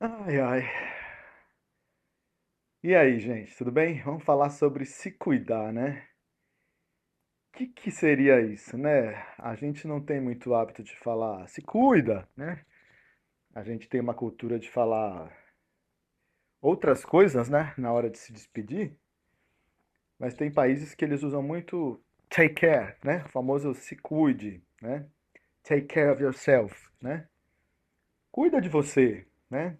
Ai, ai. E aí, gente, tudo bem? Vamos falar sobre se cuidar, né? O que seria isso, né? A gente não tem muito hábito de falar se cuida, né? A gente tem uma cultura de falar outras coisas, né? Na hora de se despedir, mas tem países que eles usam muito take care, né? O famoso se cuide, né? Take care of yourself, né? Cuida de você, né?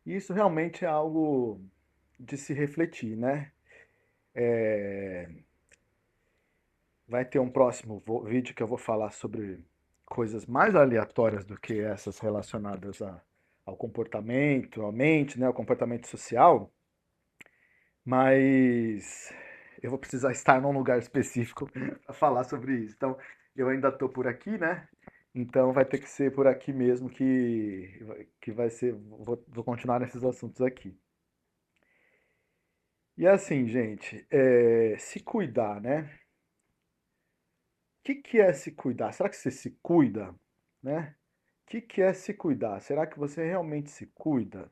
E isso realmente é algo de se refletir, né? Vai ter um próximo vídeo que eu vou falar sobre coisas mais aleatórias do que essas relacionadas ao comportamento, à mente, né, ao comportamento social, mas eu vou precisar estar num lugar específico para falar sobre isso. Então, eu ainda estou por aqui, né? Então vai ter que ser por aqui mesmo que vai ser. Vou continuar nesses assuntos aqui. E assim, gente, se cuidar, né? Que é se cuidar? Será que você se cuida, né? Que é se cuidar? Será que você realmente se cuida?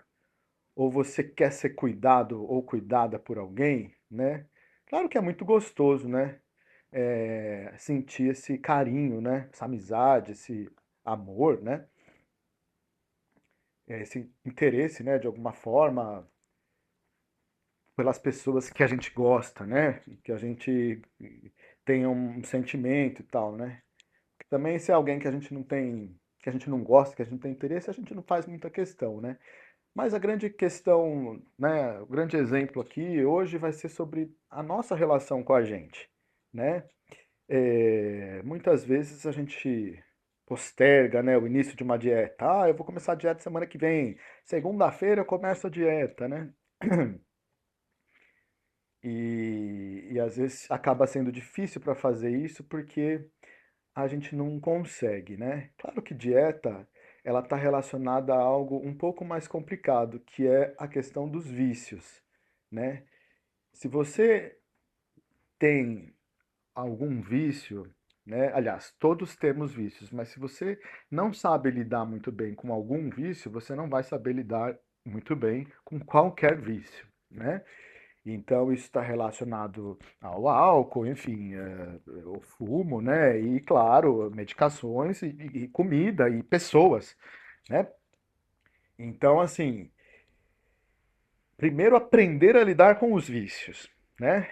Ou você quer ser cuidado ou cuidada por alguém, né? Claro que é muito gostoso, né? Sentir esse carinho, né? Essa amizade, esse amor, né? Esse interesse, né? De alguma forma pelas pessoas que a gente gosta, né? Que a gente tem um sentimento e tal, né? Também se é alguém que a gente não tem, que a gente não gosta, que a gente não tem interesse, a gente não faz muita questão, né? Mas a grande questão, né, o grande exemplo aqui hoje vai ser sobre a nossa relação com a gente, né? Muitas vezes a gente posterga, né, o início de uma dieta. Ah, eu vou começar a dieta semana que vem. Segunda-feira eu começo a dieta, né? E às vezes acaba sendo difícil para fazer isso porque a gente não consegue, né? Claro que dieta, ela está relacionada a algo um pouco mais complicado, que é a questão dos vícios, né? Se você tem algum vício, né? Aliás, todos temos vícios, mas se você não sabe lidar muito bem com algum vício, você não vai saber lidar muito bem com qualquer vício, né? Então, isso está relacionado ao álcool, enfim, o fumo, né? E, claro, medicações e comida e pessoas, né? Então, assim, primeiro aprender a lidar com os vícios, né?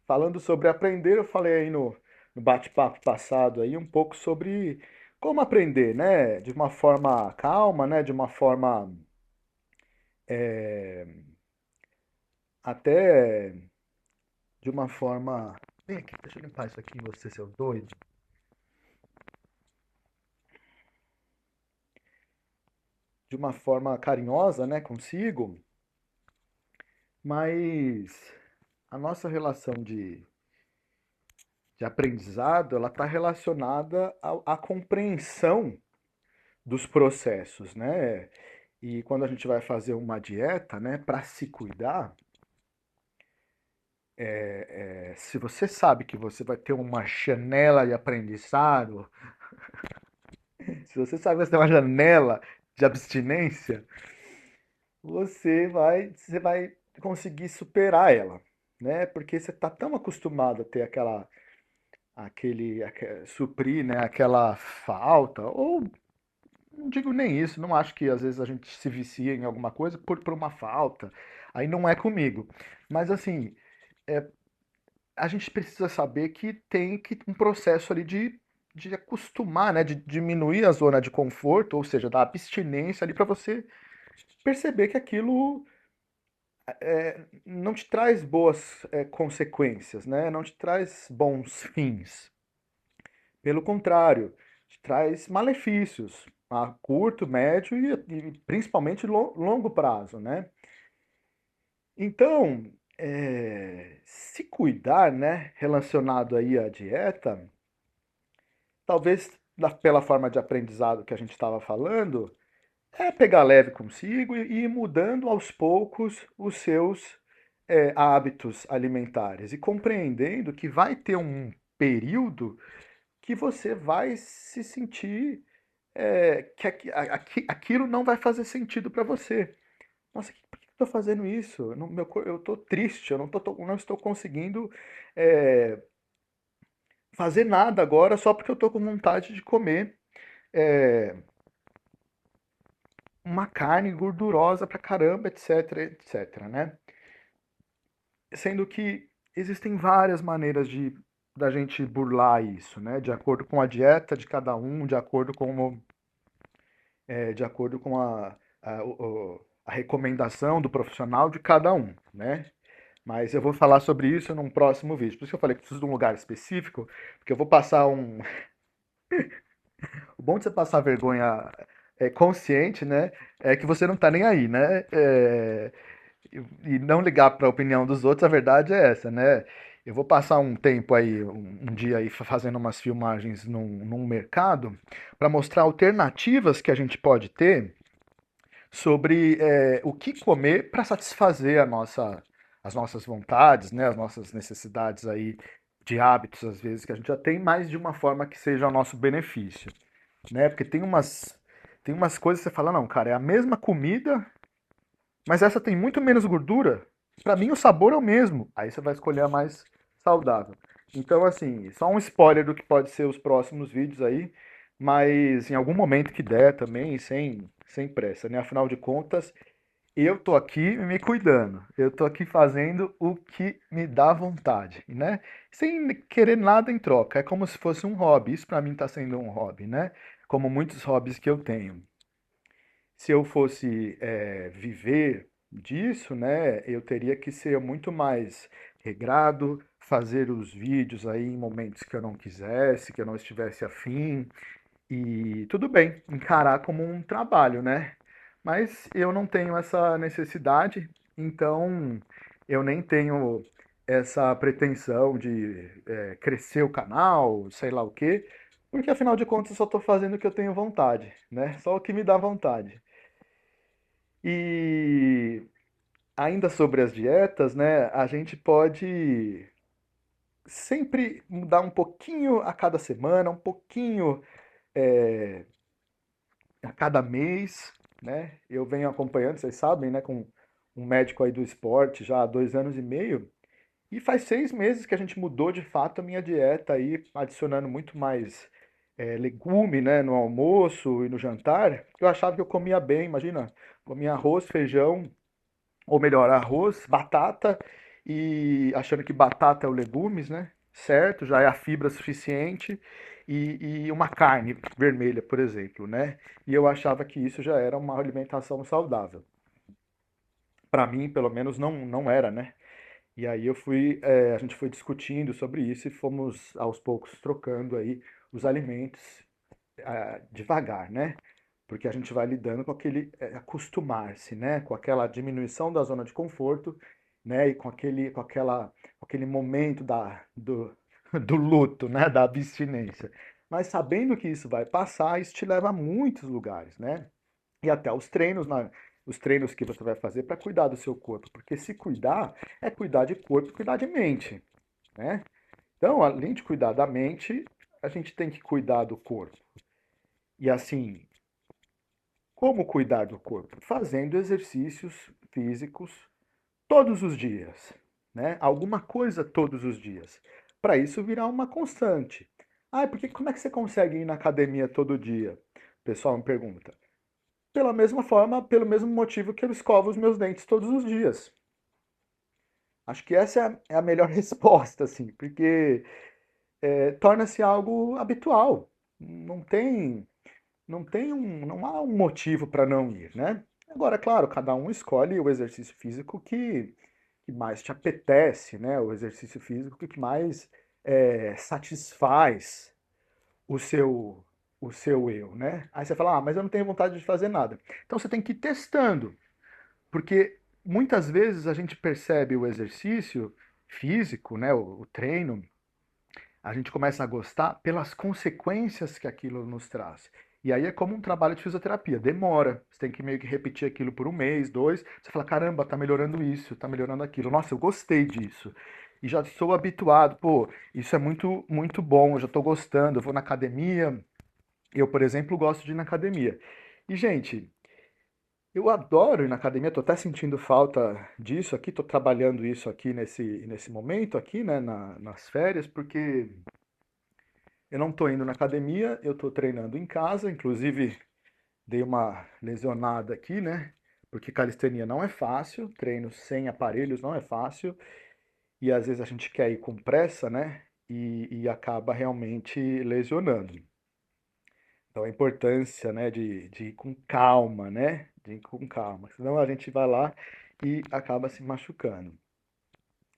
Falando sobre aprender, eu falei aí no bate-papo passado aí um pouco sobre como aprender, né? De uma forma calma, né? De uma forma é, até de uma forma. Vem aqui, deixa eu limpar isso aqui, você, seu doido. De uma forma carinhosa, né, consigo, mas a nossa relação de aprendizado, ela está relacionada à compreensão dos processos, né? E quando a gente vai fazer uma dieta, né, para se cuidar, se você sabe que você vai ter uma janela de aprendizado, se você sabe que você tem uma janela de abstinência, você vai conseguir superar ela, né? Porque você está tão acostumado a ter suprir, né? Aquela falta, ou não digo nem isso, não acho que às vezes a gente se vicia em alguma coisa por uma falta, aí não é comigo. Mas assim, é, a gente precisa saber que tem um processo ali de acostumar, né? De diminuir a zona de conforto, ou seja, da abstinência ali para você perceber que aquilo não te traz boas consequências, né? Não te traz bons fins. Pelo contrário, te traz malefícios a curto, médio e principalmente longo prazo, né? Então, se cuidar, né, relacionado aí à dieta, talvez pela forma de aprendizado que a gente estava falando, é pegar leve consigo e ir mudando aos poucos os seus hábitos alimentares e compreendendo que vai ter um período que você vai se sentir. que aquilo não vai fazer sentido para você. Nossa, por que eu tô fazendo isso? Eu tô triste, eu não estou conseguindo é, fazer nada agora só porque eu tô com vontade de comer é, uma carne gordurosa pra caramba, etc, etc, né? Sendo que existem várias maneiras de da gente burlar isso, né? De acordo com a dieta de cada um, de acordo com a recomendação do profissional de cada um, né? Mas eu vou falar sobre isso num próximo vídeo. Por isso que eu falei que preciso de um lugar específico, porque eu vou passar um. O bom de você passar vergonha consciente, né? É que você não tá nem aí, né? E não ligar para a opinião dos outros, a verdade é essa, né? Eu vou passar um tempo aí, um dia aí, fazendo umas filmagens num mercado para mostrar alternativas que a gente pode ter sobre o que comer para satisfazer as nossas vontades, né? As nossas necessidades aí de hábitos, às vezes, que a gente já tem, mas de uma forma que seja ao nosso benefício, né? Porque tem umas coisas que você fala, não, cara, é a mesma comida, mas essa tem muito menos gordura. Para mim o sabor é o mesmo. Aí você vai escolher a mais saudável. Então, assim, só um spoiler do que pode ser os próximos vídeos aí, mas em algum momento que der também, sem pressa, né? Afinal de contas, eu tô aqui me cuidando. Eu tô aqui fazendo o que me dá vontade, né? Sem querer nada em troca. É como se fosse um hobby. Isso para mim tá sendo um hobby, né? Como muitos hobbies que eu tenho. Se eu fosse viver disso, né, eu teria que ser muito mais regrado, fazer os vídeos aí em momentos que eu não quisesse, que eu não estivesse afim, e tudo bem, encarar como um trabalho, né? Mas eu não tenho essa necessidade, então eu nem tenho essa pretensão de crescer o canal, sei lá o quê, porque afinal de contas eu só estou fazendo o que eu tenho vontade, né? Só o que me dá vontade. E ainda sobre as dietas, né, a gente pode sempre mudar um pouquinho a cada semana, um pouquinho é, a cada mês, né? Eu venho acompanhando, vocês sabem, né, com um médico aí do esporte já há 2 anos e meio, e faz 6 meses que a gente mudou de fato a minha dieta aí, adicionando muito mais legume, né, no almoço e no jantar. Eu achava que eu comia bem, imagina, comia arroz, feijão, ou melhor, arroz, batata, e achando que batata é o legumes, né? Certo, já é a fibra suficiente, e uma carne vermelha, por exemplo, né? E eu achava que isso já era uma alimentação saudável. Para mim, pelo menos, não era, né? E aí a gente foi discutindo sobre isso e fomos aos poucos trocando aí os alimentos devagar, né? Porque a gente vai lidando com aquele acostumar-se, né? Com aquela diminuição da zona de conforto, né? E com aquele momento do luto, né? Da abstinência. Mas sabendo que isso vai passar, isso te leva a muitos lugares, né? E até os treinos que você vai fazer para cuidar do seu corpo. Porque se cuidar, é cuidar de corpo e cuidar de mente, né? Então, além de cuidar da mente, a gente tem que cuidar do corpo. E assim, como cuidar do corpo? Fazendo exercícios físicos todos os dias, né? Alguma coisa todos os dias. Para isso virar uma constante. Ah, porque como é que você consegue ir na academia todo dia? O pessoal me pergunta. Pela mesma forma, pelo mesmo motivo que eu escovo os meus dentes todos os dias. Acho que essa é a melhor resposta, assim, porque torna-se algo habitual. Não tem não há um motivo para não ir, né? Agora, claro, cada um escolhe o exercício físico que mais te apetece, né? O exercício físico que mais satisfaz o seu, o seu eu, né? Aí você fala, ah, mas eu não tenho vontade de fazer nada. Então você tem que ir testando, porque muitas vezes a gente percebe o exercício físico, né? O treino, a gente começa a gostar pelas consequências que aquilo nos traz. E aí é como um trabalho de fisioterapia, demora. Você tem que meio que repetir aquilo por um mês, dois. Você fala, caramba, tá melhorando isso, tá melhorando aquilo. Nossa, eu gostei disso. E já sou habituado, pô, isso é muito, muito bom, eu já tô gostando. Eu vou na academia, Eu, por exemplo, gosto de ir na academia. E, gente, eu adoro ir na academia, tô até sentindo falta disso aqui, tô trabalhando isso aqui nesse momento aqui, né, nas férias, porque eu não tô indo na academia, eu tô treinando em casa, inclusive dei uma lesionada aqui, né? Porque calistenia não é fácil, treino sem aparelhos não é fácil, e às vezes a gente quer ir com pressa, né? E acaba realmente lesionando. Então a importância, né, de ir com calma, né? De ir com calma. Senão a gente vai lá e acaba se machucando.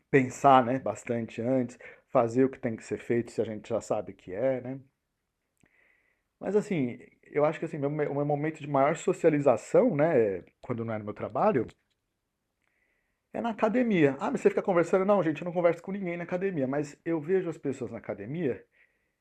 Pensar, né, bastante antes, fazer o que tem que ser feito se a gente já sabe o que é, né? Mas assim, eu acho que assim, o meu momento de maior socialização, né, quando não é no meu trabalho, é na academia. Ah, mas você fica conversando? Não, gente, eu não converso com ninguém na academia, mas eu vejo as pessoas na academia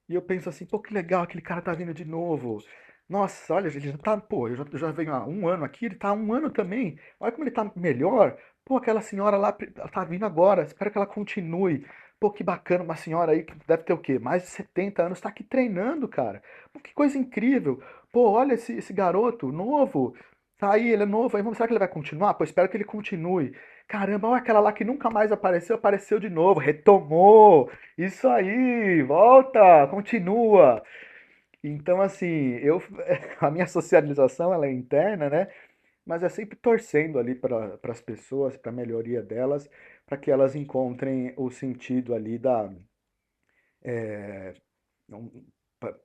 e eu penso assim, pô, que legal, aquele cara tá vindo de novo. Nossa, olha, ele já tá, pô, eu já venho há um ano aqui, ele tá há um ano também. Olha como ele tá melhor. Pô, aquela senhora lá ela tá vindo agora, espero que ela continue. Pô, que bacana, uma senhora aí que deve ter o quê? Mais de 70 anos, tá aqui treinando, cara. Pô, que coisa incrível. Pô, olha esse garoto novo. Tá aí, ele é novo. Aí, será que ele vai continuar? Pô, espero que ele continue. Caramba, olha aquela lá que nunca mais apareceu, apareceu de novo, retomou. Isso aí, volta, continua. Então, assim, a minha socialização ela é interna, né? Mas é sempre torcendo ali para as pessoas, para a melhoria delas, para que elas encontrem o sentido ali para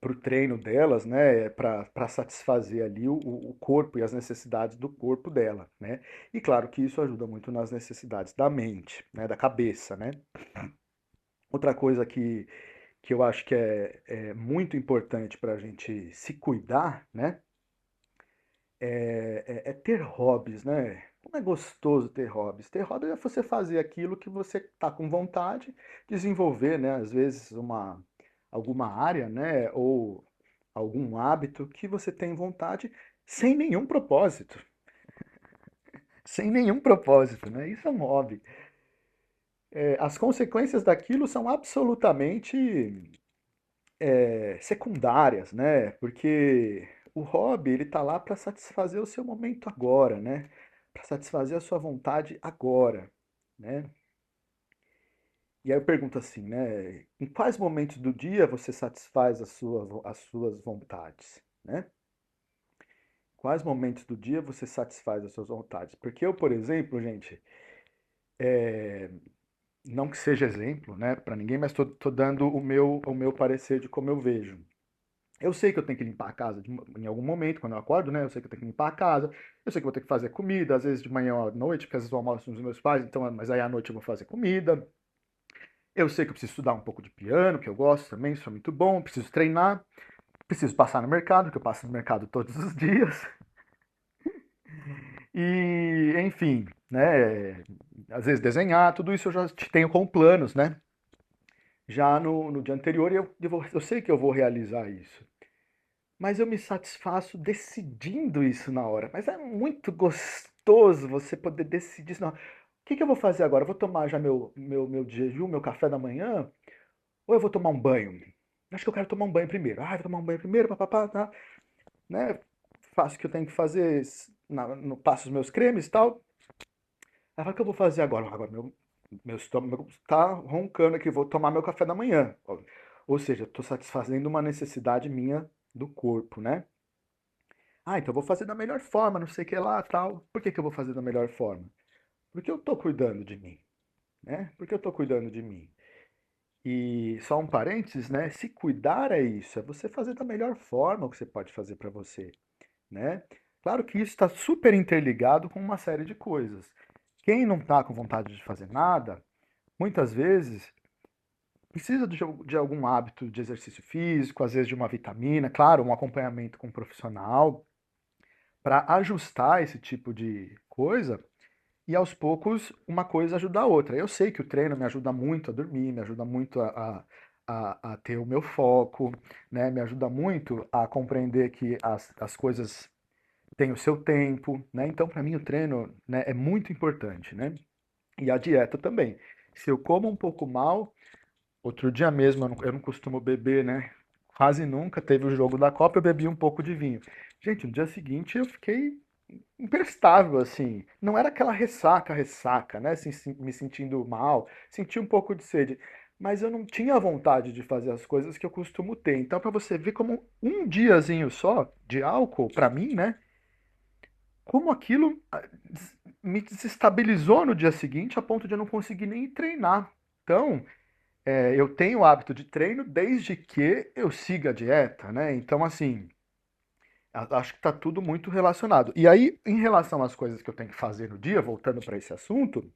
o treino delas, né? Para satisfazer ali o corpo e as necessidades do corpo dela, né? E claro que isso ajuda muito nas necessidades da mente, né? Da cabeça, né? Outra coisa que eu acho que é muito importante para a gente se cuidar, né? É ter hobbies, né? Como é gostoso ter hobbies. Ter hobbies é você fazer aquilo que você está com vontade, desenvolver, né? Às vezes alguma área, né? Ou algum hábito que você tem vontade sem nenhum propósito. Sem nenhum propósito, né? Isso é um hobby. As consequências daquilo são absolutamente secundárias, né? Porque o hobby, ele tá lá para satisfazer o seu momento agora, né? Para satisfazer a sua vontade agora, né? E aí eu pergunto assim, né? Em quais momentos do dia você satisfaz as suas vontades, né? Quais momentos do dia você satisfaz as suas vontades? Porque eu, por exemplo, gente, não que seja exemplo, né, para ninguém, mas tô dando o meu parecer de como eu vejo. Eu sei que eu tenho que limpar a casa em algum momento, quando eu acordo, né? Eu sei que eu tenho que limpar a casa, eu sei que eu vou ter que fazer comida, às vezes de manhã ou à noite, porque às vezes eu almoço com os meus pais, então, mas aí à noite eu vou fazer comida. Eu sei que eu preciso estudar um pouco de piano, que eu gosto também, isso é muito bom, preciso treinar, preciso passar no mercado, que eu passo no mercado todos os dias. E, enfim, né? Às vezes desenhar, tudo isso eu já tenho como planos, né? Já no dia anterior eu sei que eu vou realizar isso. Mas eu me satisfaço decidindo isso na hora. Mas é muito gostoso você poder decidir isso na hora. O que que eu vou fazer agora? Eu vou tomar já meu jejum, meu café da manhã? Ou eu vou tomar um banho? Acho que eu quero tomar um banho primeiro. Ah, eu vou tomar um banho primeiro, papapá, tá? Né? Faço o que eu tenho que fazer, passo os meus cremes e tal. Aí fala, o que eu vou fazer agora? Agora meu estômago está roncando aqui, vou tomar meu café da manhã. Ou seja, estou satisfazendo uma necessidade minha do corpo, né? Ah, então eu vou fazer da melhor forma, não sei o que lá, tal. Por que que eu vou fazer da melhor forma? Porque eu tô cuidando de mim, né? Porque eu tô cuidando de mim. E só um parênteses, né? Se cuidar é isso, é você fazer da melhor forma o que você pode fazer para você, né? Claro que isso está super interligado com uma série de coisas. Quem não está com vontade de fazer nada, muitas vezes precisa de algum hábito de exercício físico, às vezes de uma vitamina, claro, um acompanhamento com um profissional, para ajustar esse tipo de coisa e aos poucos uma coisa ajuda a outra. Eu sei que o treino me ajuda muito a dormir, me ajuda muito a ter o meu foco, né? Me ajuda muito a compreender que as coisas têm o seu tempo, né? Então, para mim, o treino, né, é muito importante, né? E a dieta também. Se eu como um pouco mal, outro dia mesmo, eu não costumo beber, né? quase nunca. Teve o jogo da Copa, eu bebi um pouco de vinho. Gente, no dia seguinte eu fiquei imprestável, assim. Não era aquela ressaca, ressaca, né? Assim, me sentindo mal, senti um pouco de sede. Mas eu não tinha vontade de fazer as coisas que eu costumo ter. Então, para você ver como um diazinho só de álcool, para mim, né? Como aquilo me desestabilizou no dia seguinte a ponto de eu não conseguir nem treinar. Então, eu tenho o hábito de treino desde que eu siga a dieta, né? Então, assim, acho que está tudo muito relacionado. E aí, em relação às coisas que eu tenho que fazer no dia, voltando para esse assunto,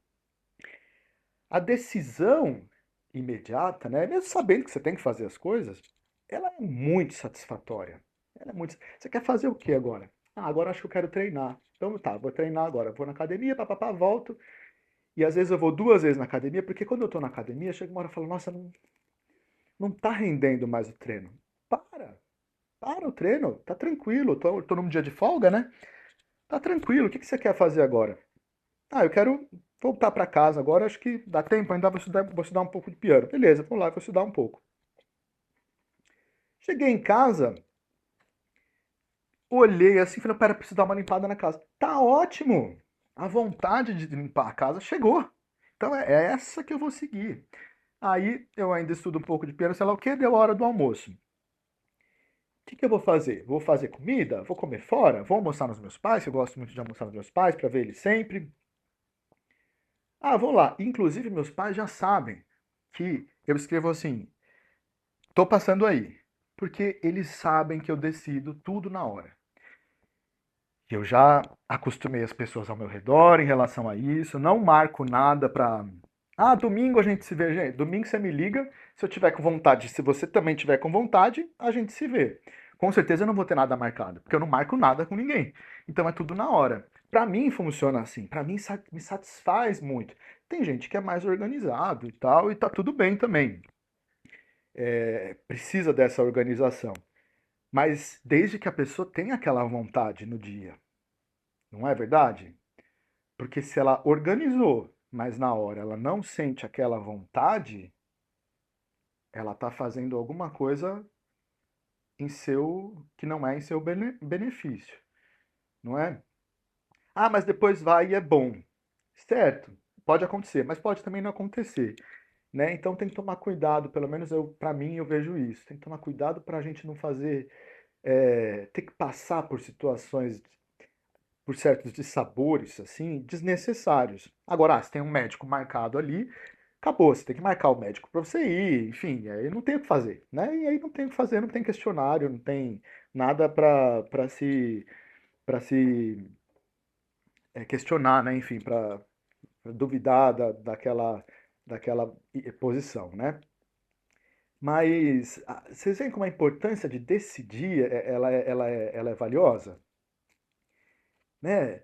a decisão imediata, né? Mesmo sabendo que você tem que fazer as coisas, ela é muito satisfatória. Ela é muito... Você quer fazer o que agora? Ah, agora acho que eu quero treinar. Então tá, vou treinar agora. Vou na academia, papapá, volto. E às vezes eu vou 2 vezes na academia, porque quando eu tô na academia, chega uma hora e falo, nossa, não tá rendendo mais o treino. Para! Para o treino, tá tranquilo. Tô num dia de folga, né? Tá tranquilo. O que você quer fazer agora? Ah, eu quero voltar para casa agora. Acho que dá tempo, ainda vou estudar um pouco de piano. Beleza, vou lá, vou estudar um pouco. Cheguei em casa, olhei assim, falei, pera, preciso dar uma limpada na casa. Tá ótimo! A vontade de limpar a casa chegou. Então é essa que eu vou seguir. Aí eu ainda estudo um pouco de piano, sei lá o que, deu a hora do almoço. O que eu vou fazer? Vou fazer comida? Vou comer fora? Vou almoçar nos meus pais, que eu gosto muito de almoçar nos meus pais, para ver eles sempre. Ah, vou lá. Inclusive, meus pais já sabem que eu escrevo assim, tô passando aí. Porque eles sabem que eu decido tudo na hora. Eu já acostumei as pessoas ao meu redor em relação a isso, não marco nada pra. Ah, domingo a gente se vê, gente. Domingo você me liga, se eu tiver com vontade, se você também tiver com vontade, a gente se vê. Com certeza eu não vou ter nada marcado, porque eu não marco nada com ninguém. Então é tudo na hora. Pra mim funciona assim, pra mim me satisfaz muito. Tem gente que é mais organizado e tal, e tá tudo bem também. Precisa dessa organização. Mas desde que a pessoa tenha aquela vontade no dia, não é verdade? Porque se ela organizou, mas na hora ela não sente aquela vontade, ela está fazendo alguma coisa em seu que não é em seu benefício, não é? Ah, mas depois vai e é bom. Certo, pode acontecer, mas pode também não acontecer, né? Então tem que tomar cuidado, pelo menos para mim eu vejo isso. Tem que tomar cuidado para a gente não fazer, ter que passar por situações, por certos dissabores assim, desnecessários. Agora, se tem um médico marcado ali, acabou, você tem que marcar o médico para você ir, enfim, aí não tem o que fazer, né? E aí não tem o que fazer, não tem questionário, não tem nada para se questionar, né? Enfim, para duvidar daquela posição, né? Mas vocês veem como a importância de decidir, ela é valiosa, né?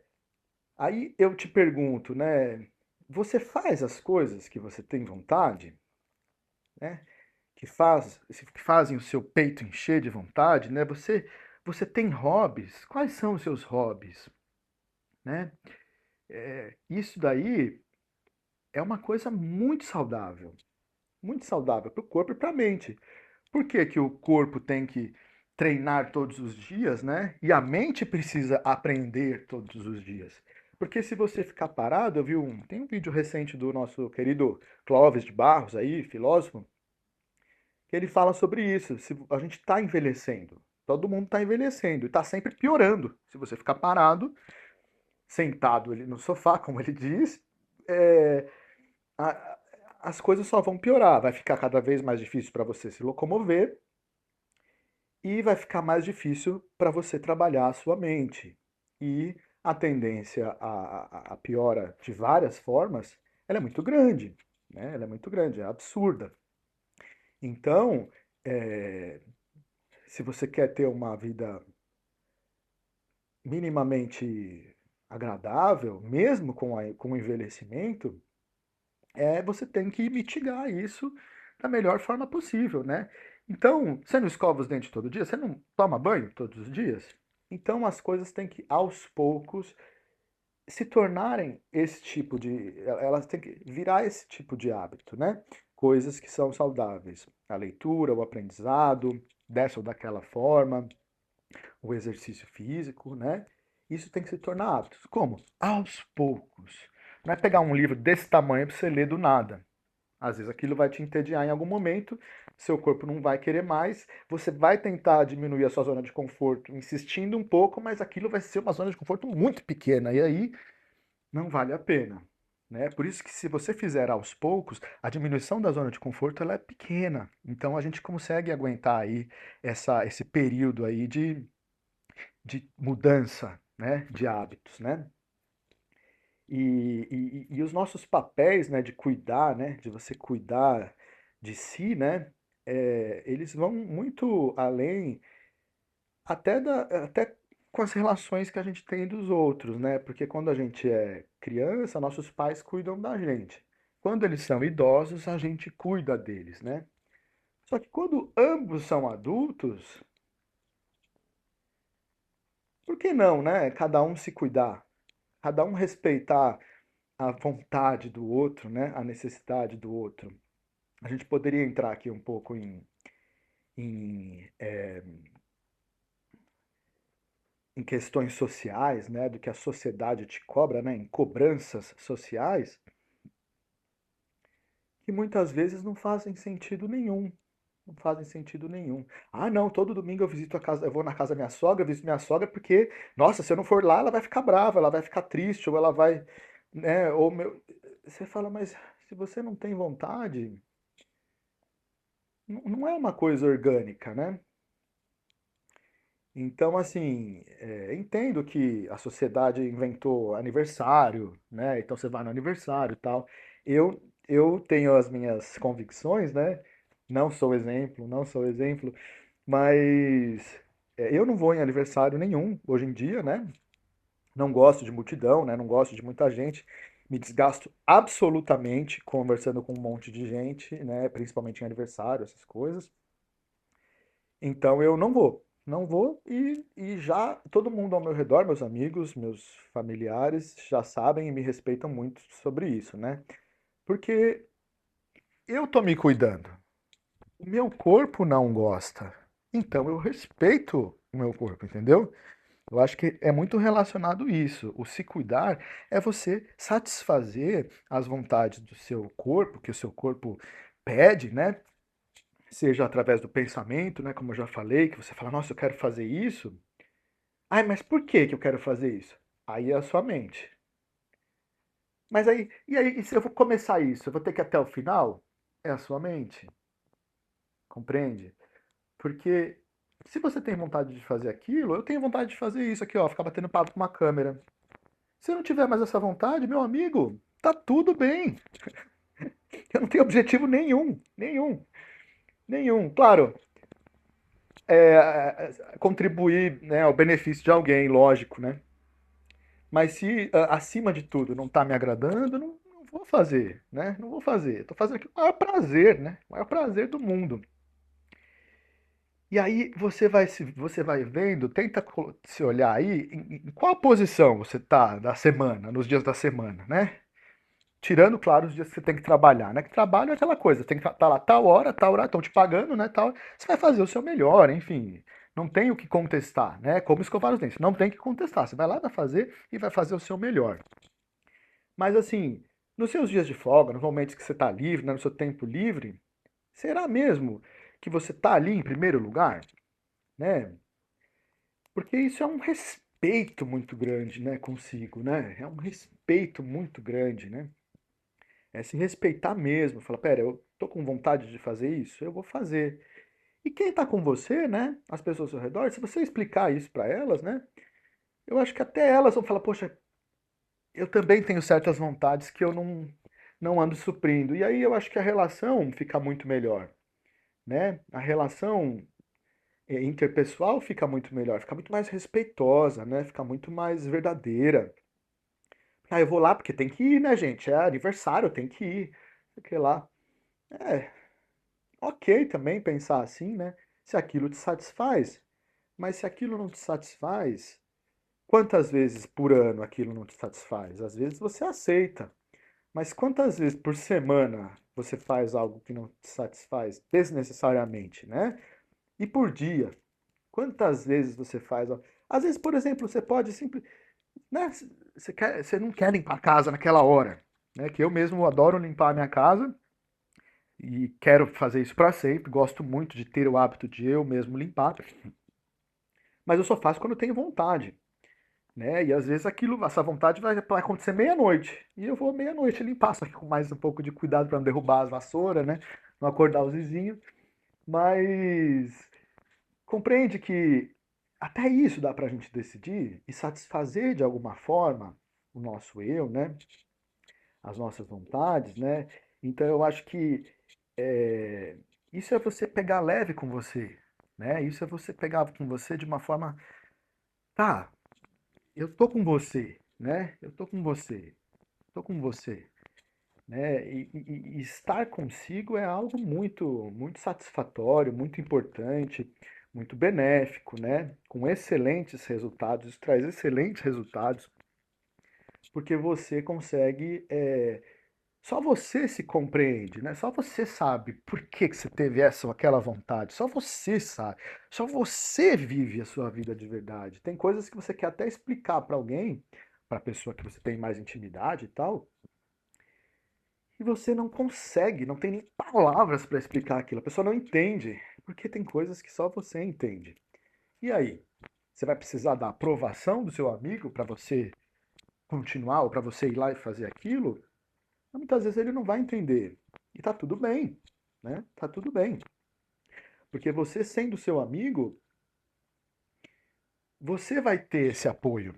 Aí eu te pergunto, né? Você faz as coisas que você tem vontade, né? Que fazem o seu peito encher de vontade, né? Você tem hobbies? Quais são os seus hobbies, né? Isso daí é uma coisa muito saudável para o corpo e para a mente. Por que que o corpo tem que treinar todos os dias, né? E a mente precisa aprender todos os dias. Porque se você ficar parado, tem um vídeo recente do nosso querido Clóvis de Barros aí, filósofo, que ele fala sobre isso. Se a gente está envelhecendo, todo mundo está envelhecendo e está sempre piorando. Se você ficar parado, sentado ali no sofá, como ele diz, é, a- as coisas só vão piorar. Vai ficar cada vez mais difícil para você se locomover e vai ficar mais difícil para você trabalhar a sua mente. E a tendência à piora de várias formas, ela é muito grande, né? Ela é muito grande, é absurda. Então, é, se você quer ter uma vida minimamente agradável, mesmo com o envelhecimento, você tem que mitigar isso da melhor forma possível, né? Então, você não escova os dentes todo dia? Você não toma banho todos os dias? Então, as coisas têm que, aos poucos, se tornarem esse tipo de. Elas têm que virar esse tipo de hábito, né? Coisas que são saudáveis. A leitura, o aprendizado, dessa ou daquela forma, o exercício físico, né? Isso tem que se tornar hábitos. Como? Aos poucos. Não é pegar um livro desse tamanho para você ler do nada. Às vezes aquilo vai te entediar em algum momento, seu corpo não vai querer mais, você vai tentar diminuir a sua zona de conforto, insistindo um pouco, mas aquilo vai ser uma zona de conforto muito pequena, e aí não vale a pena. Né? Por isso que se você fizer aos poucos, a diminuição da zona de conforto ela é pequena. Então a gente consegue aguentar aí esse período aí de mudança, né? De hábitos, né? E os nossos papéis, né, de cuidar, né, de você cuidar de si, né, eles vão muito além até com as relações que a gente tem dos outros, né? Porque quando a gente é criança, nossos pais cuidam da gente. Quando eles são idosos, a gente cuida deles, né? Só que quando ambos são adultos, por que não, né? Cada um se cuidar, cada um respeitar a vontade do outro, né? A necessidade do outro. A gente poderia entrar aqui um pouco em questões sociais, né? Do que a sociedade te cobra, né? Em cobranças sociais, que muitas vezes não fazem sentido nenhum. Não fazem sentido nenhum. Ah, não, todo domingo eu visito a casa, eu vou na casa da minha sogra, eu visito minha sogra, porque, nossa, se eu não for lá, ela vai ficar brava, ela vai ficar triste, ou ela vai, né, ou meu... Você fala, mas se você não tem vontade, não é uma coisa orgânica, né? Então, assim, entendo que a sociedade inventou aniversário, né? Então você vai no aniversário e tal. Eu tenho as minhas convicções, né? Não sou exemplo, não sou exemplo, mas eu não vou em aniversário nenhum hoje em dia, né? Não gosto de multidão, né? Não gosto de muita gente. Me desgasto absolutamente conversando com um monte de gente, né? Principalmente em aniversário, essas coisas. Então eu não vou. Não vou e já todo mundo ao meu redor, meus amigos, meus familiares, já sabem e me respeitam muito sobre isso, né? Porque eu tô me cuidando. O meu corpo não gosta. Então eu respeito o meu corpo, entendeu? Eu acho que é muito relacionado isso. O se cuidar é você satisfazer as vontades do seu corpo, que o seu corpo pede, né? Seja através do pensamento, né? Como eu já falei, que você fala, nossa, eu quero fazer isso. Ai, mas por que que eu quero fazer isso? Aí é a sua mente. Mas aí, e se eu vou começar isso, eu vou ter que ir até o final? É a sua mente. Compreende? Porque se você tem vontade de fazer aquilo, eu tenho vontade de fazer isso aqui, ó, ficar batendo papo com uma câmera. Se eu não tiver mais essa vontade, meu amigo, tá tudo bem. Eu não tenho objetivo nenhum, nenhum, nenhum. Claro, contribuir, né, ao benefício de alguém, lógico, né? Mas se acima de tudo não está me agradando, não vou fazer, né? Não vou fazer. Estou fazendo aqui com o maior prazer, né? O maior prazer do mundo. E aí você vai vendo, tenta se olhar aí em qual posição você está da semana, nos dias da semana, né? Tirando, claro, os dias que você tem que trabalhar, né? Que trabalho é aquela coisa, tem que estar lá tal hora, estão te pagando, né? Tal, você vai fazer o seu melhor, enfim. Não tem o que contestar, né? Como escovar os dentes. Não tem que contestar. Você vai lá, vai fazer e vai fazer o seu melhor. Mas assim, nos seus dias de folga, nos momentos que você está livre, né, no seu tempo livre, será mesmo que você está ali em primeiro lugar, né? Porque isso é um respeito muito grande, né, consigo, né? É um respeito muito grande, né? É se respeitar mesmo. Falar, pera, eu tô com vontade de fazer isso, eu vou fazer. E quem tá com você, né? As pessoas ao seu redor, se você explicar isso para elas, né? Eu acho que até elas vão falar, poxa, eu também tenho certas vontades que eu não ando suprindo. E aí eu acho que a relação fica muito melhor, né? A relação interpessoal fica muito melhor, fica muito mais respeitosa, né? Fica muito mais verdadeira. Ah, eu vou lá porque tem que ir, né, gente? É aniversário, tem que ir. Sei que lá. É, ok também pensar assim, né? Se aquilo te satisfaz. Mas se aquilo não te satisfaz, quantas vezes por ano aquilo não te satisfaz? Às vezes você aceita. Mas quantas vezes por semana você faz algo que não te satisfaz desnecessariamente, né? E por dia, quantas vezes você faz? Ó? Às vezes, por exemplo, você pode simplesmente, né, você não quer limpar a casa naquela hora, né? Que eu mesmo adoro limpar a minha casa e quero fazer isso para sempre. Gosto muito de ter o hábito de eu mesmo limpar, mas eu só faço quando eu tenho vontade, né? E às vezes essa vontade vai acontecer meia-noite e eu vou meia-noite limpar, só que com mais um pouco de cuidado para não derrubar as vassouras, né? Não acordar os vizinhos, mas compreende que até isso dá para a gente decidir e satisfazer de alguma forma o nosso eu, né? As nossas vontades, né? Então eu acho que é, isso é você pegar leve com você, né? Isso é você pegar com você de uma forma, tá, eu tô com você, né? Eu tô com você, né? E estar consigo é algo muito satisfatório, muito importante, muito benéfico, né? Com excelentes resultados, isso traz excelentes resultados, porque você consegue, só você se compreende, né? Só você sabe por que você teve essa ou aquela vontade. Só você sabe. Só você vive a sua vida de verdade. Tem coisas que você quer até explicar para alguém, para a pessoa que você tem mais intimidade e tal, e você não consegue, não tem nem palavras para explicar aquilo. A pessoa não entende, porque tem coisas que só você entende. E aí? Você vai precisar da aprovação do seu amigo para você continuar ou para você ir lá e fazer aquilo? Muitas vezes ele não vai entender. E tá tudo bem, né? Tá tudo bem. Porque você sendo seu amigo, você vai ter esse apoio,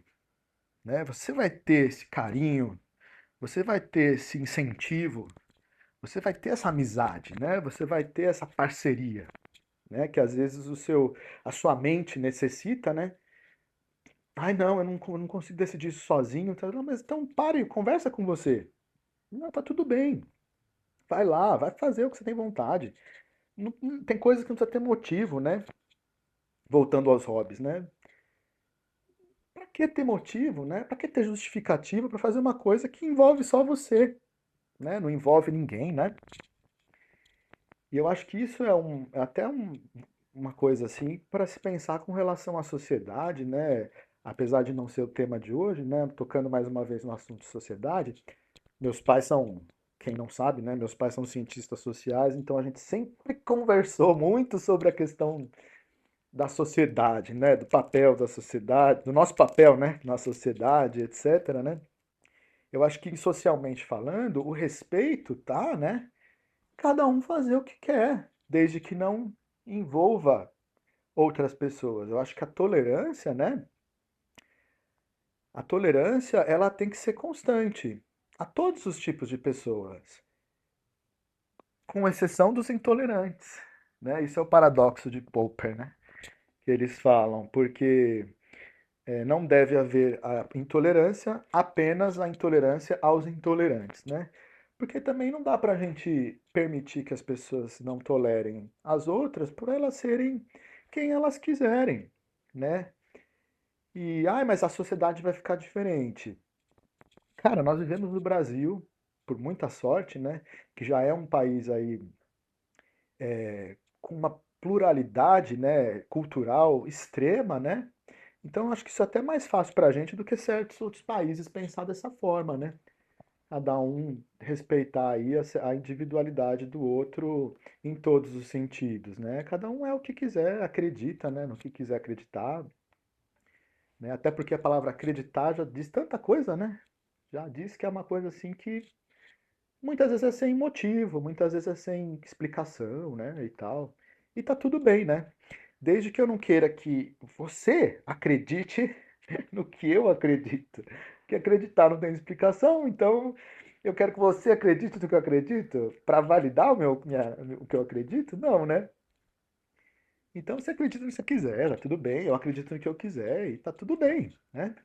né? Você vai ter esse carinho, você vai ter esse incentivo, você vai ter essa amizade, né? Você vai ter essa parceria, né? Que às vezes a sua mente necessita, né? Ai, não, eu não consigo decidir isso sozinho. Tá? Não, mas então pare, conversa com você. Não, tá tudo bem. Vai lá, vai fazer o que você tem vontade. Tem coisas que não precisa ter motivo, né? Voltando aos hobbies, né? Pra que ter motivo, né? Pra que ter justificativa pra fazer uma coisa que envolve só você, né? Não envolve ninguém, né? E eu acho que isso é até uma coisa assim para se pensar com relação à sociedade, né? Apesar de não ser o tema de hoje, né? Tocando mais uma vez no assunto de sociedade, meus pais são, quem não sabe, né? Meus pais são cientistas sociais, então a gente sempre conversou muito sobre a questão da sociedade, né? Do papel da sociedade, do nosso papel, né? Na sociedade, etc, né? Eu acho que socialmente falando, o respeito tá, né? Cada um fazer o que quer, desde que não envolva outras pessoas. Eu acho que a tolerância, né? A tolerância, ela tem que ser constante a todos os tipos de pessoas, com exceção dos intolerantes, né? Isso é o paradoxo de Popper, né? Que eles falam, porque não deve haver a intolerância, apenas a intolerância aos intolerantes, né? Porque também não dá para a gente permitir que as pessoas não tolerem as outras por elas serem quem elas quiserem, né? E, ai, mas a sociedade vai ficar diferente. Cara, nós vivemos no Brasil, por muita sorte, né? Que já é um país aí com uma pluralidade, né, cultural extrema, né? Então, acho que isso é até mais fácil para a gente do que certos outros países pensar dessa forma, né? Cada um respeitar aí a individualidade do outro em todos os sentidos, né? Cada um é o que quiser, acredita, né? No que quiser acreditar, né? Até porque a palavra acreditar já diz tanta coisa, né? Já diz que é uma coisa assim que muitas vezes é sem motivo, muitas vezes é sem explicação, né? E tal. E tá tudo bem, né? Desde que eu não queira que você acredite no que eu acredito. Que acreditar não tem explicação, então eu quero que você acredite no que eu acredito para validar o que eu acredito? Não, né? Então você acredita no que você quiser, tá tudo bem, eu acredito no que eu quiser e tá tudo bem, né?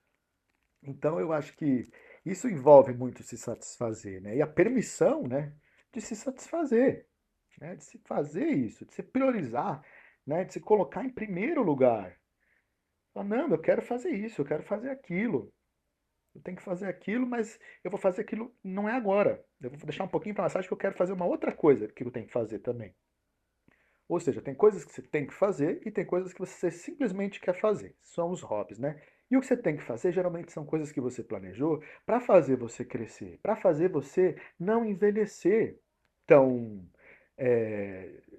Então eu acho que isso envolve muito se satisfazer, né? E a permissão, né, de se satisfazer, né? De se fazer isso, de se priorizar, né? De se colocar em primeiro lugar. Falar, não, eu quero fazer isso, eu quero fazer aquilo. Eu tenho que fazer aquilo, mas eu vou fazer aquilo não é agora. Eu vou deixar um pouquinho para mais tarde que eu quero fazer uma outra coisa que eu tenho que fazer também. Ou seja, tem coisas que você tem que fazer e tem coisas que você simplesmente quer fazer. São os hobbies, né? E o que você tem que fazer geralmente são coisas que você planejou para fazer você crescer, para fazer você não envelhecer tão,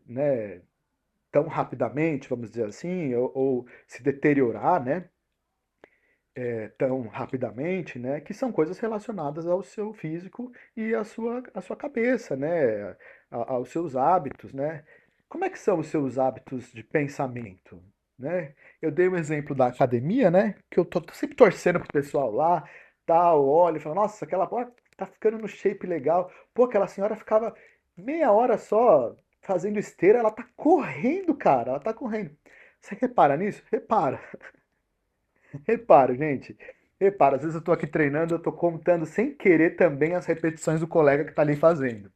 né, tão rapidamente, vamos dizer assim, ou se deteriorar, né, tão rapidamente, né, que são coisas relacionadas ao seu físico e à sua cabeça, né, aos seus hábitos, né. Como é que são os seus hábitos de pensamento, né? Eu dei um exemplo da academia, né, que eu tô sempre torcendo pro pessoal lá, tal, olho e falo, nossa, aquela pô, tá ficando no shape legal. Pô, aquela senhora ficava meia hora só fazendo esteira, ela tá correndo, cara, ela tá correndo. Você repara nisso? Repara. Repara, gente. Repara, às vezes eu tô aqui treinando, eu tô contando sem querer também as repetições do colega que tá ali fazendo.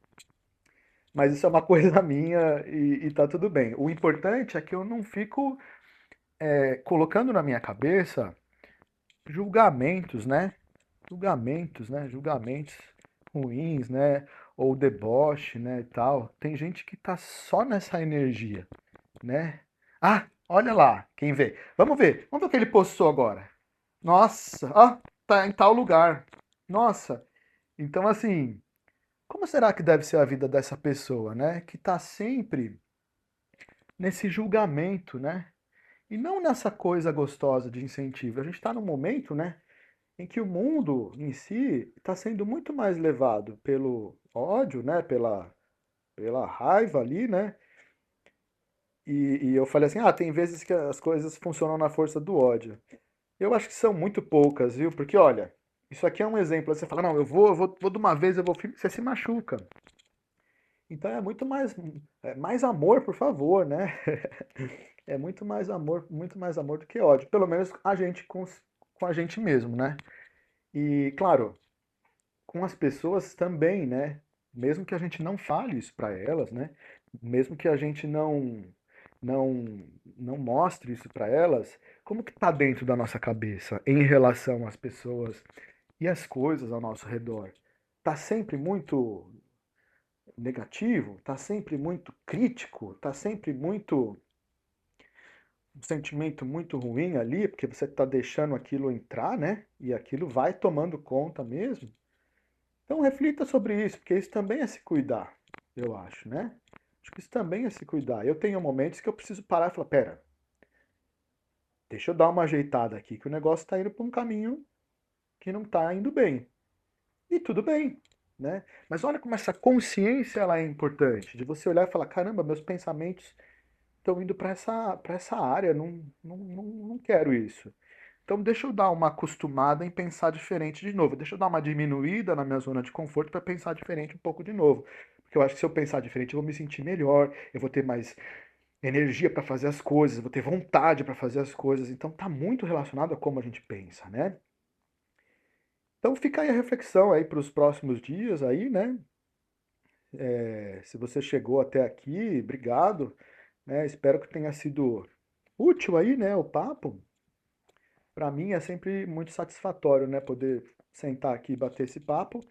Mas isso é uma coisa minha e tá tudo bem. O importante é que eu não fico colocando na minha cabeça julgamentos, né? Julgamentos, né? Julgamentos ruins, né? Ou deboche, né? E tal. Tem gente que tá só nessa energia, né? Ah, olha lá, quem vê. Vamos ver. Vamos ver o que ele postou agora. Nossa, ó, tá em tal lugar. Nossa. Então, assim, como será que deve ser a vida dessa pessoa, né? Que tá sempre nesse julgamento, né? E não nessa coisa gostosa de incentivo. A gente está num momento, né, em que o mundo em si está sendo muito mais levado pelo ódio, né, pela raiva ali, né? E eu falei assim, ah, tem vezes que as coisas funcionam na força do ódio. Eu acho que são muito poucas, viu? Porque, olha, isso aqui é um exemplo. Você fala, não, eu vou de uma vez, eu vou, você se machuca. Então é muito mais, mais amor, por favor, né? É muito mais amor do que ódio. Pelo menos a gente com a gente mesmo, né? E, claro, com as pessoas também, né? Mesmo que a gente não fale isso para elas, né? Mesmo que a gente não não mostre isso para elas, como que tá dentro da nossa cabeça em relação às pessoas e às coisas ao nosso redor? Tá sempre muito negativo? Tá sempre muito crítico? Tá sempre muito um sentimento muito ruim ali, porque você está deixando aquilo entrar, né? E aquilo vai tomando conta mesmo. Então reflita sobre isso, porque isso também é se cuidar, eu acho, né? Acho que isso também é se cuidar. Eu tenho momentos que eu preciso parar e falar, pera, deixa eu dar uma ajeitada aqui, que o negócio está indo para um caminho que não está indo bem. E tudo bem, né? Mas olha como essa consciência ela é importante, de você olhar e falar, caramba, meus pensamentos estão indo para essa área, não quero isso. Então deixa eu dar uma acostumada em pensar diferente de novo. Deixa eu dar uma diminuída na minha zona de conforto para pensar diferente um pouco de novo. Porque eu acho que se eu pensar diferente, eu vou me sentir melhor, eu vou ter mais energia para fazer as coisas, eu vou ter vontade para fazer as coisas. Então tá muito relacionado a como a gente pensa, né? Então fica aí a reflexão aí para os próximos dias aí, né? Se você chegou até aqui, obrigado, né? Espero que tenha sido útil aí, né, o papo. Para mim é sempre muito satisfatório, né, poder sentar aqui e bater esse papo,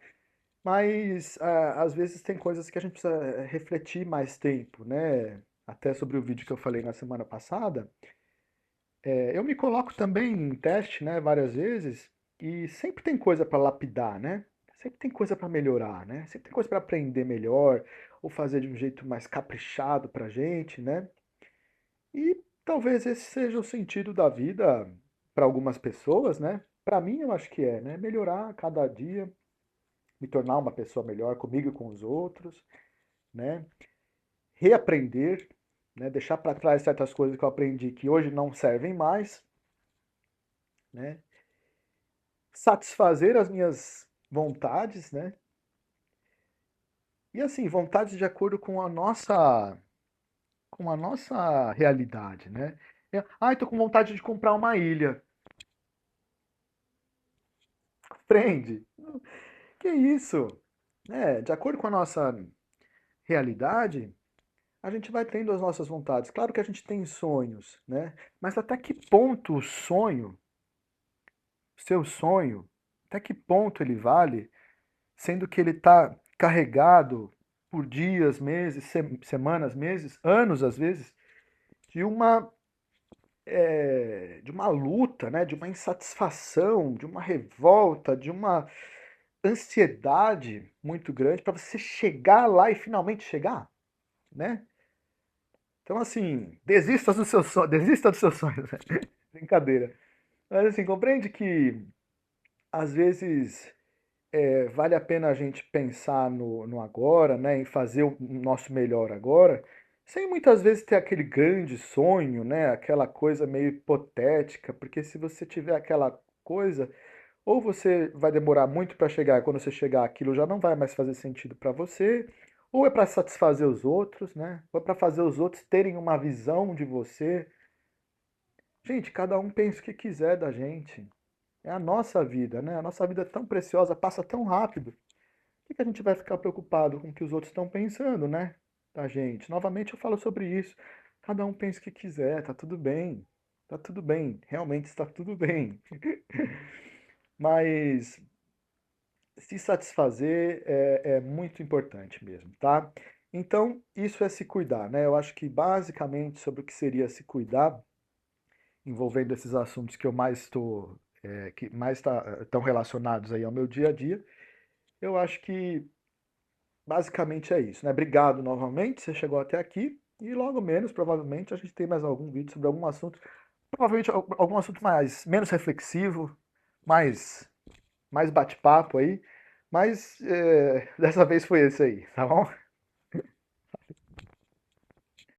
mas às vezes tem coisas que a gente precisa refletir mais tempo, né? Até sobre o vídeo que eu falei na semana passada, eu me coloco também em teste, né, várias vezes, e sempre tem coisa para lapidar, né? Sempre tem coisa para melhorar, né? Sempre tem coisa para aprender melhor, ou fazer de um jeito mais caprichado pra gente, né? E talvez esse seja o sentido da vida para algumas pessoas, né? Para mim, eu acho que é, né? Melhorar a cada dia, me tornar uma pessoa melhor comigo e com os outros, né? Reaprender, né? Deixar para trás certas coisas que eu aprendi que hoje não servem mais, né? Satisfazer as minhas vontades, né? E assim, vontades de acordo com a nossa realidade, né? Ah, tô com vontade de comprar uma ilha. Prende. Que isso? De acordo com a nossa realidade, a gente vai tendo as nossas vontades. Claro que a gente tem sonhos, né? Mas até que ponto o sonho, seu sonho, até que ponto ele vale, sendo que ele está carregado por dias, meses, semanas, meses, anos às vezes, de uma luta, né? De uma insatisfação, de uma revolta, de uma ansiedade muito grande para você chegar lá e finalmente chegar, né? Então, assim, desista do seu sonho, desista dos seus sonhos, né? Brincadeira. Mas, assim, compreende que, às vezes, vale a pena a gente pensar no agora, né? Em fazer o nosso melhor agora, sem muitas vezes ter aquele grande sonho, né? Aquela coisa meio hipotética, porque se você tiver aquela coisa, ou você vai demorar muito para chegar, e quando você chegar aquilo já não vai mais fazer sentido para você, ou é para satisfazer os outros, né? Ou é para fazer os outros terem uma visão de você. Gente, cada um pensa o que quiser da gente. É a nossa vida, né? A nossa vida é tão preciosa, passa tão rápido. Por que a gente vai ficar preocupado com o que os outros estão pensando, né? Da gente. Novamente eu falo sobre isso. Cada um pensa o que quiser, tá tudo bem. Tá tudo bem, realmente está tudo bem. Mas se satisfazer é muito importante mesmo, tá? Então, isso é se cuidar, né? Eu acho que basicamente sobre o que seria se cuidar, envolvendo esses assuntos que eu mais estou, que mais estão relacionados aí ao meu dia a dia, eu acho que basicamente é isso, né? Obrigado novamente, você chegou até aqui e logo menos, provavelmente, a gente tem mais algum vídeo sobre algum assunto, provavelmente algum assunto mais menos reflexivo, mais bate-papo aí, mas dessa vez foi esse aí, tá bom?